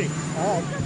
Easy. All right.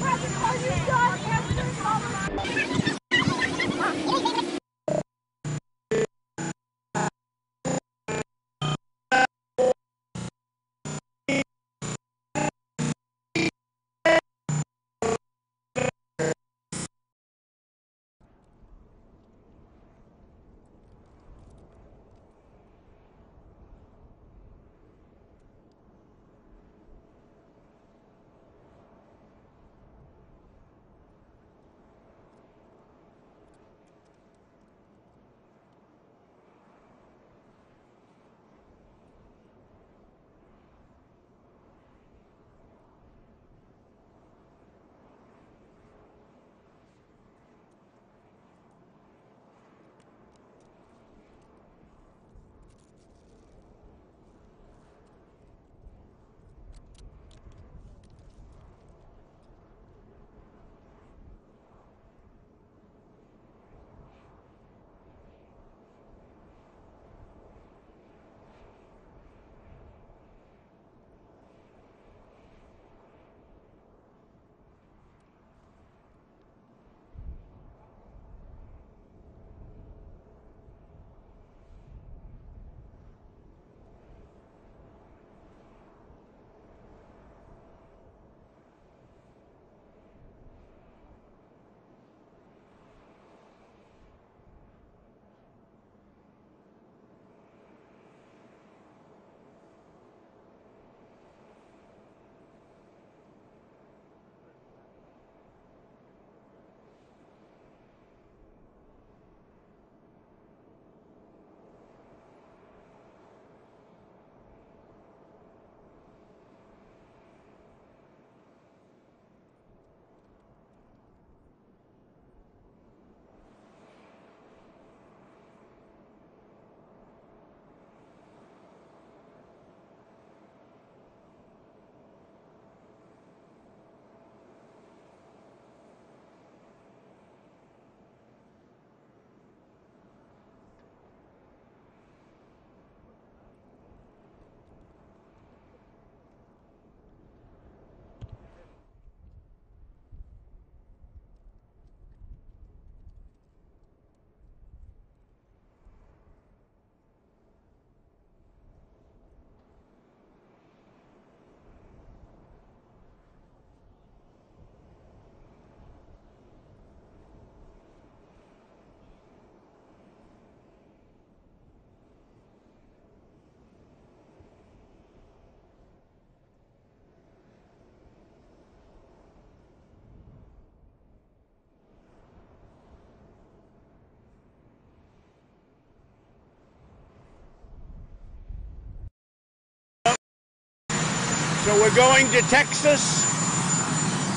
So we're going to Texas.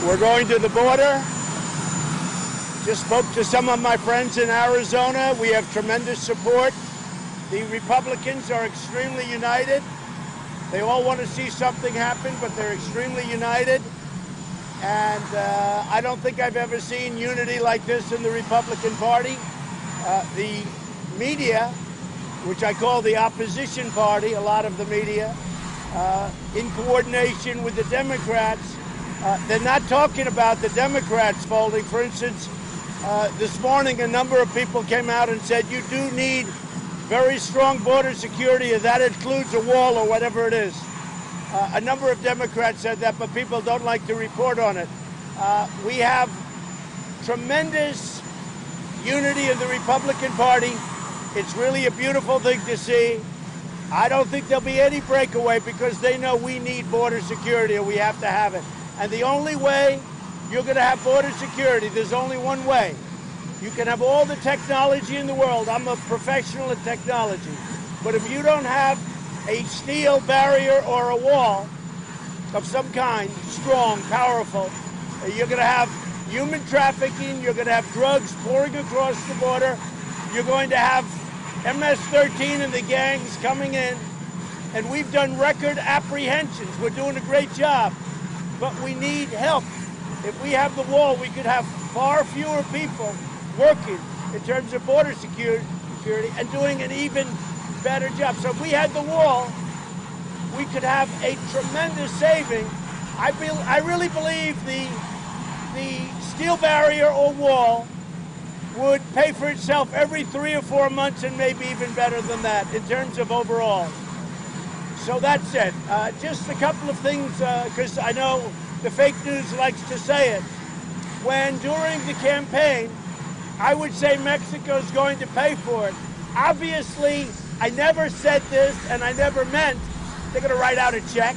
We're going to the border. Just spoke to some of my friends in Arizona. We have tremendous support. The Republicans are extremely united. They all want to see something happen, but they're extremely united. And I don't think I've ever seen unity like this in the Republican Party. The media, which I call the opposition party, a lot of the media, in coordination with the Democrats, they're not talking about the Democrats folding. For instance, this morning a number of people came out and said you do need very strong border security, and that includes a wall or whatever it is. A number of Democrats said that, but people don't like to report on it. We have tremendous unity in the Republican Party. It's really a beautiful thing to see. I don't think there'll be any breakaway because they know we need border security and we have to have it. And the only way you're going to have border security, there's only one way. You can have all the technology in the world. I'm a professional in technology. But if you don't have a steel barrier or a wall of some kind, strong, powerful, you're going to have human trafficking, you're going to have drugs pouring across the border, you're going to have MS-13 and the gangs coming in, and we've done record apprehensions. We're doing a great job, but we need help. If we have the wall, we could have far fewer people working in terms of border security and doing an even better job. So if we had the wall, we could have a tremendous saving. I really believe the steel barrier or wall would pay for itself every 3 or 4 months, and maybe even better than that in terms of overall. So that's it. Just a couple of things, because I know the fake news likes to say it. When during the campaign, I would say Mexico's going to pay for it. Obviously, I never said this, and I never meant they're going to write out a check.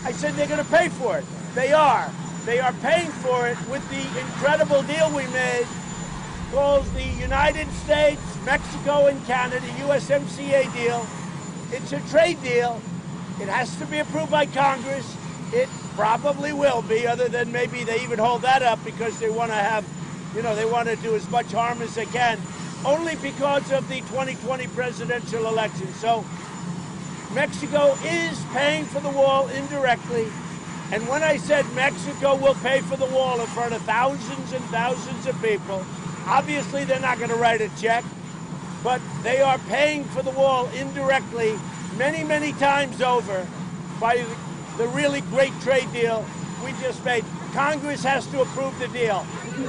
I said they're going to pay for it. They are. They are paying for it with the incredible deal we made called the United States, Mexico, and Canada USMCA deal. It's a trade deal. It has to be approved by Congress. It probably will be, other than maybe they even hold that up because they want to have, they want to do as much harm as they can, only because of the 2020 presidential election. So Mexico is paying for the wall indirectly. And when I said Mexico will pay for the wall in front of thousands and thousands of people, obviously they're not going to write a check, but they are paying for the wall indirectly many, many times over by the really great trade deal we just made. Congress has to approve the deal. Are you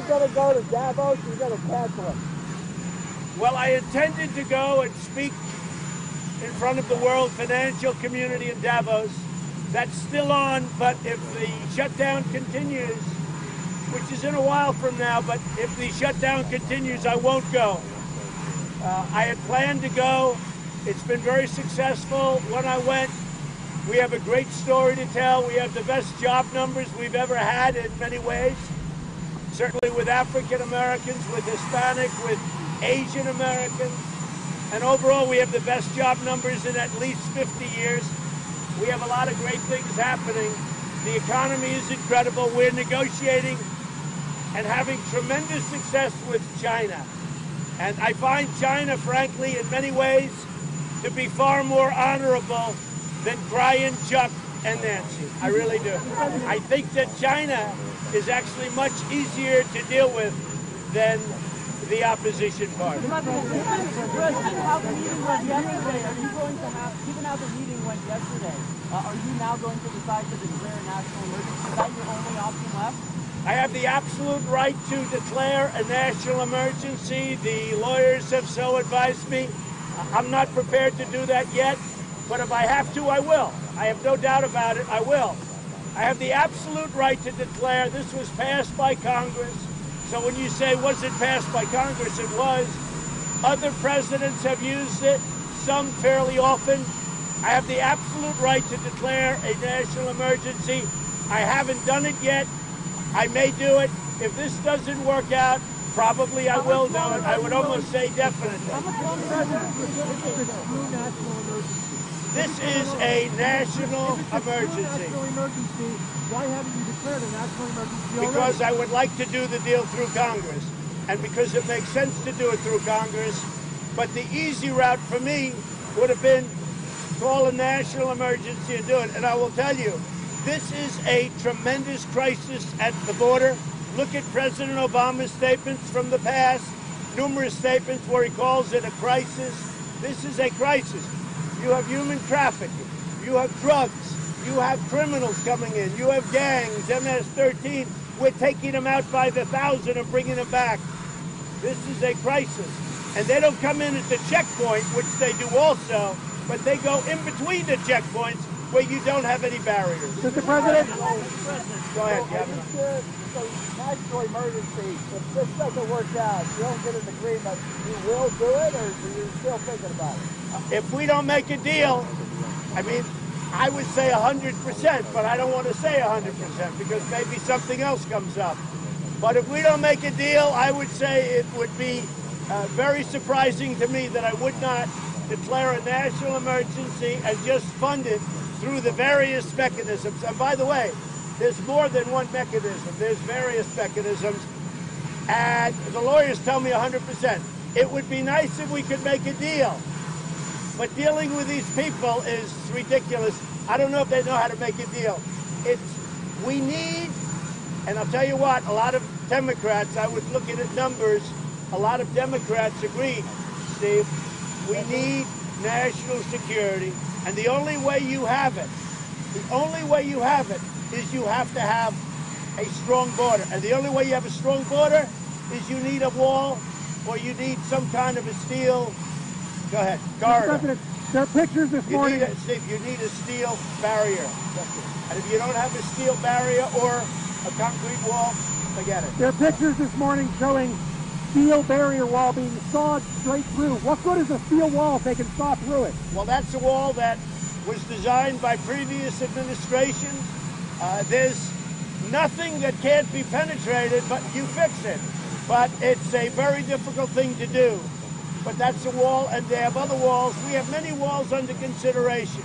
going to go to Davos or are you going to cancel it? Well, I intended to go and speak in front of the world financial community in Davos. That's still on, but if the shutdown continues, which is in a while from now, but if the shutdown continues, I won't go. I had planned to go. It's been very successful when I went. We have a great story to tell. We have the best job numbers we've ever had in many ways. Certainly with African Americans, with Hispanic, with Asian Americans. And overall, we have the best job numbers in at least 50 years. We have a lot of great things happening. The economy is incredible. We're negotiating and having tremendous success with China. And I find China, frankly, in many ways, to be far more honorable than Brian, Chuck, and Nancy. I really do. I think that China is actually much easier to deal with than the opposition party. How the meeting went yesterday, are you going to have, given how the meeting went yesterday, are you now going to decide to declare a national emergency? Is that your only option left? I have the absolute right to declare a national emergency. The lawyers have so advised me. I'm not prepared to do that yet, but if I have to, I will. I have no doubt about it, I will. I have the absolute right to declare. This was passed by Congress. So when you say, was it passed by Congress? It was. Other presidents have used it, some fairly often. I have the absolute right to declare a national emergency. I haven't done it yet. I may do it. If this doesn't work out, probably I will do it. I would almost say definitely. This is a national emergency. Why haven't you declared a national emergency already? Because I would like to do the deal through Congress, and because it makes sense to do it through Congress. But the easy route for me would have been to call a national emergency and do it. And I will tell you, this is a tremendous crisis at the border. Look at President Obama's statements from the past, numerous statements where he calls it a crisis. This is a crisis. You have human trafficking, you have drugs, you have criminals coming in, you have gangs, MS-13. We're taking them out by the thousand and bringing them back. This is a crisis. And they don't come in at the checkpoint, which they do also, but they go in between the checkpoints where you don't have any barriers. Mr. President? Go ahead, Kevin. So, national emergency, if this doesn't work out, you don't get an agreement, you will do it, or are you still thinking about it? If we don't make a deal, I mean, I would say 100%, but I don't want to say 100% because maybe something else comes up. But if we don't make a deal, I would say it would be very surprising to me that I would not declare a national emergency and just fund it through the various mechanisms. And by the way, there's more than one mechanism. There's various mechanisms. And the lawyers tell me 100%. It would be nice if we could make a deal. But dealing with these people is ridiculous. I don't know if they know how to make a deal. We need, and I'll tell you what, a lot of Democrats, I was looking at numbers, a lot of Democrats agreed, Steve, we need national security. And the only way you have it The only way you have it is you have to have a strong border. And the only way you have a strong border is you need a wall or you need some kind of a steel, go ahead, corridor. Mr. President, there are pictures this morning. Steve, you need a steel barrier. And if you don't have a steel barrier or a concrete wall, forget it. There are pictures this morning showing steel barrier wall being sawed straight through. What good is a steel wall if they can saw through it? Well, that's a wall that was designed by previous administrations. There's nothing that can't be penetrated, but you fix it. But it's a very difficult thing to do. But that's a wall, and they have other walls. We have many walls under consideration.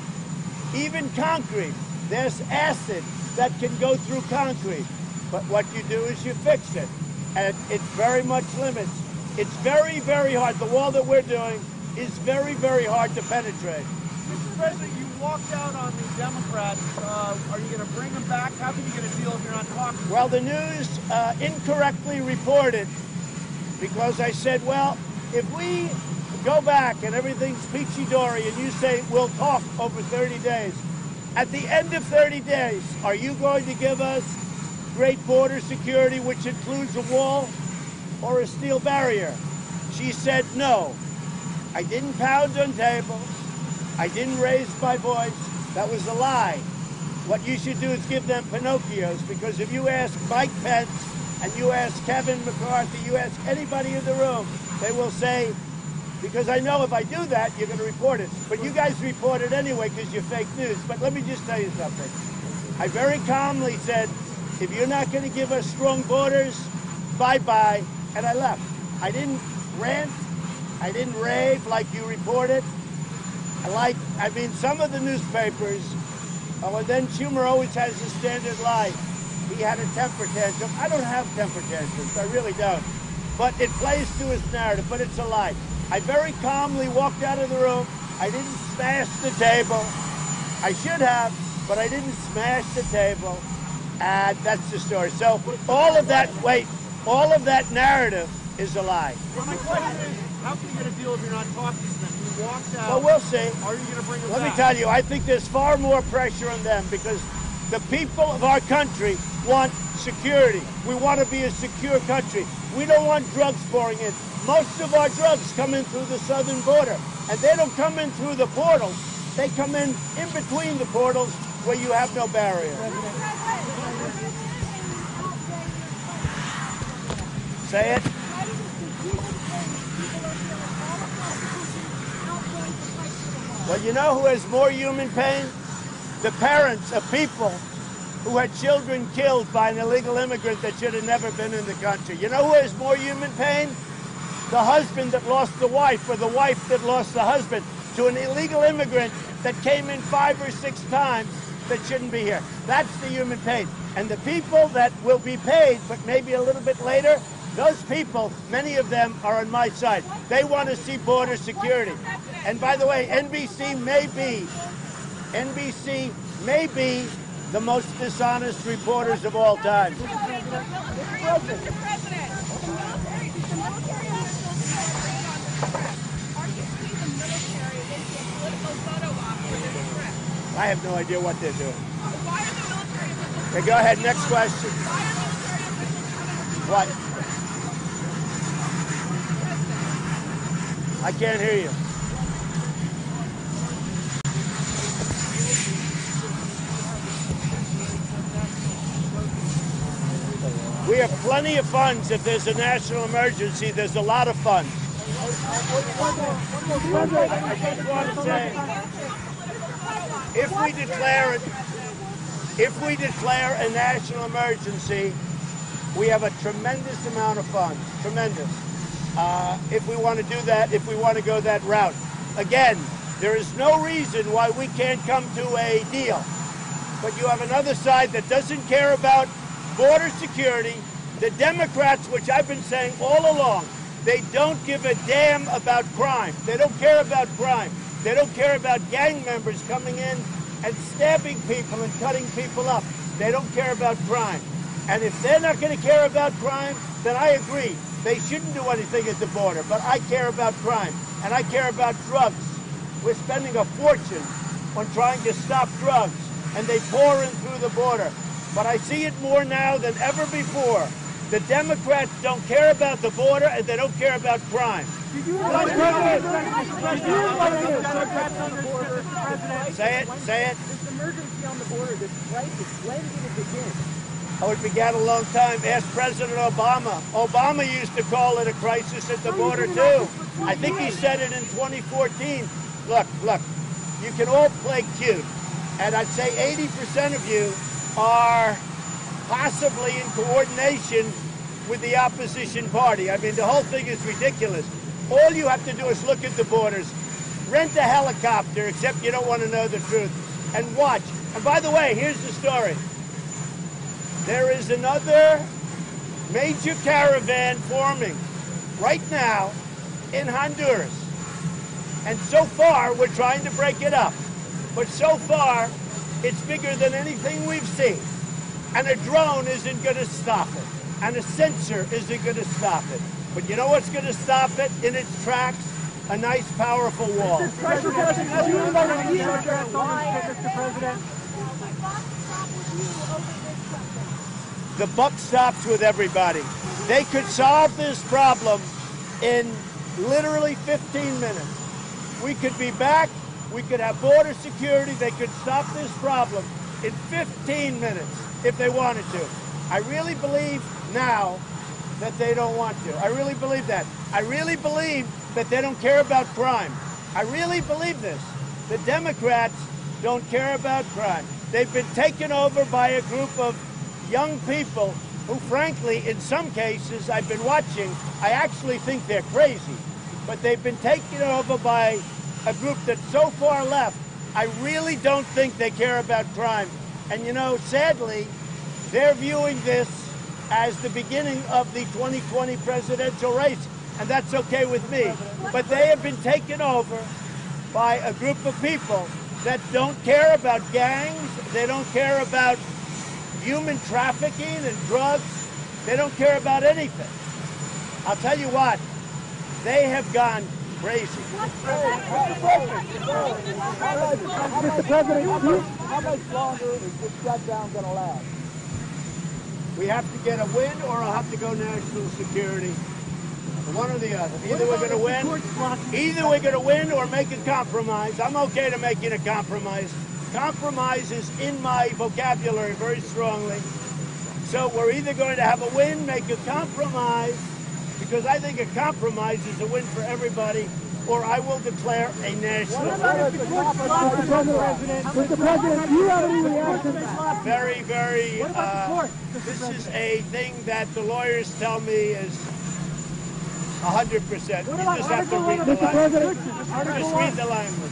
Even concrete, there's acid that can go through concrete. But what you do is you fix it. And it very much limits. It's very, very hard. The wall that we're doing is very, very hard to penetrate. Mr. President, you walked out on the Democrats. Are you going to bring them back? How can you get a deal if you're not talking? Well, the news incorrectly reported, because I said, well, if we go back and everything's peachy-dory and you say we'll talk over 30 days, at the end of 30 days, are you going to give us great border security, which includes a wall or a steel barrier? She said no. I didn't pound on tables. I didn't raise my voice. That was a lie. What you should do is give them Pinocchios, because if you ask Mike Pence and you ask Kevin McCarthy, you ask anybody in the room, they will say, because I know if I do that, you're going to report it. But you guys report it anyway because you're fake news. But let me just tell you something. I very calmly said, if you're not going to give us strong borders, bye-bye, and I left. I didn't rant. I didn't rave like you reported. I mean, some of the newspapers, and then Schumer always has a standard lie. He had a temper tantrum. I don't have temper tantrums. I really don't. But it plays to his narrative, but it's a lie. I very calmly walked out of the room. I didn't smash the table. I should have, but I didn't smash the table. And that's the story. So all of that, all of that narrative is a lie. Well, my question is, how can you get a deal if you're not talking to them? You walked out. Well, we'll see. Are you going to bring them Let back? me tell you, I think there's far more pressure on them because the people of our country want security. We want to be a secure country. We don't want drugs pouring in. Most of our drugs come in through the southern border, and they don't come in through the portals. They come in between the portals where you have no barrier. Say it. Well, you know who has more human pain? The parents of people who had children killed by an illegal immigrant that should have never been in the country. You know who has more human pain? The husband that lost the wife, or the wife that lost the husband to an illegal immigrant that came in 5 or 6 times that shouldn't be here. That's the human pain. And the people that will be paid, but maybe a little bit later, those people, many of them are on my side. They want to see border security. And by the way, NBC may be the most dishonest reporters of all time. I have no idea what they're doing. Okay, go ahead, next question. What? I can't hear you. We have plenty of funds. If there's a national emergency, there's a lot of funds. I just want to say, if we declare a national emergency, we have a tremendous amount of funds, tremendous. If we want to do that, if we want to go that route. Again, there is no reason why we can't come to a deal. But you have another side that doesn't care about border security. The Democrats, which I've been saying all along, they don't give a damn about crime. They don't care about crime. They don't care about gang members coming in and stabbing people and cutting people up. They don't care about crime. And if they're not going to care about crime, then I agree. They shouldn't do anything at the border. But I care about crime, and I care about drugs. We're spending a fortune on trying to stop drugs. and they pour in through the border. But I see it more now than ever before. The Democrats don't care about the border, and they don't care about crime. Say it. This emergency on the border, this crisis, when did it begin? Oh, it began a long time. Ask President Obama. Obama used to call it a crisis at the border, too. I think he said it in 2014. Look, you can all play cute, and I'd say 80% of you are possibly in coordination with the opposition party. I mean, the whole thing is ridiculous. All you have to do is look at the borders, rent a helicopter, except you don't want to know the truth, and watch. And by the way, here's the story. There is another major caravan forming right now in Honduras. And so far, we're trying to break it up. But so far, it's bigger than anything we've seen. And a drone isn't going to stop it. And a sensor isn't going to stop it. But you know what's going to stop it in its tracks? A nice, powerful wall. Mr. President. The buck stops with everybody. They could solve this problem in literally 15 minutes. We could be back. We could have border security. They could stop this problem in 15 minutes if they wanted to. I really believe now that they don't want to. I really believe that. I really believe that they don't care about crime. I really believe this. The Democrats don't care about crime. They've been taken over by a group of young people who, frankly, in some cases I've been watching, I actually think they're crazy. But they've been taken over by a group that's so far left, I really don't think they care about crime. And you know, sadly, they're viewing this as the beginning of the 2020 presidential race, and that's okay with me. But they have been taken over by a group of people that don't care about gangs, they don't care about human trafficking and drugs, they don't care about anything. I'll tell you what, they have gone crazy. Mr. President, How much longer is this shutdown going to last? We have to get a win, or I'll have to go national security. One or the other. Either we're going to win. Either we're going to win or make a compromise. I'm okay to making a compromise. Compromise is in my vocabulary very strongly. So we're either going to have a win, make a compromise, because I think a compromise is a win for everybody, or I will declare a national. Mr. President, do you have any reaction? Very, this is a thing that the lawyers tell me is 100%. You just have to read the language. Just read the language.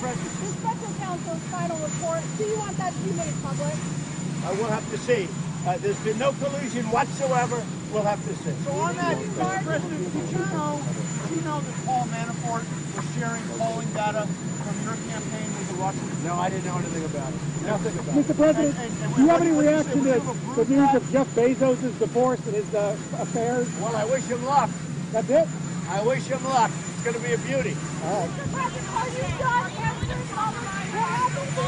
The special counsel's final report, do you want that to be made public? We'll have to see. There's been no collusion whatsoever. We'll have to see. So on that, Mr. President, did you know that Paul Manafort was sharing polling data from your campaign with the Russians? No, I didn't know anything about it. Nothing about it. Mr. President, do you have any reaction to the news of Jeff Bezos' divorce and his affairs? Well, I wish him luck. That's it? I wish him luck. It's going to be a beauty. All right. Mr. President, are you done answering all the what happened to you?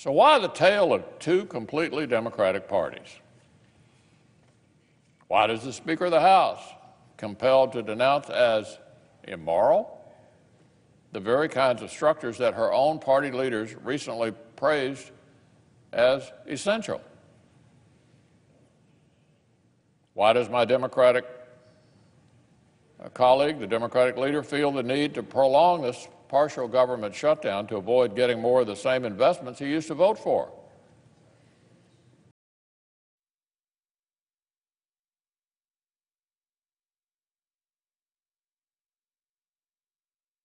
So why the tale of two completely Democratic parties? Why does the Speaker of the House compelled to denounce as immoral the very kinds of structures that her own party leaders recently praised as essential? Why does my Democratic colleague, the Democratic leader, feel the need to prolong this partial government shutdown to avoid getting more of the same investments he used to vote for?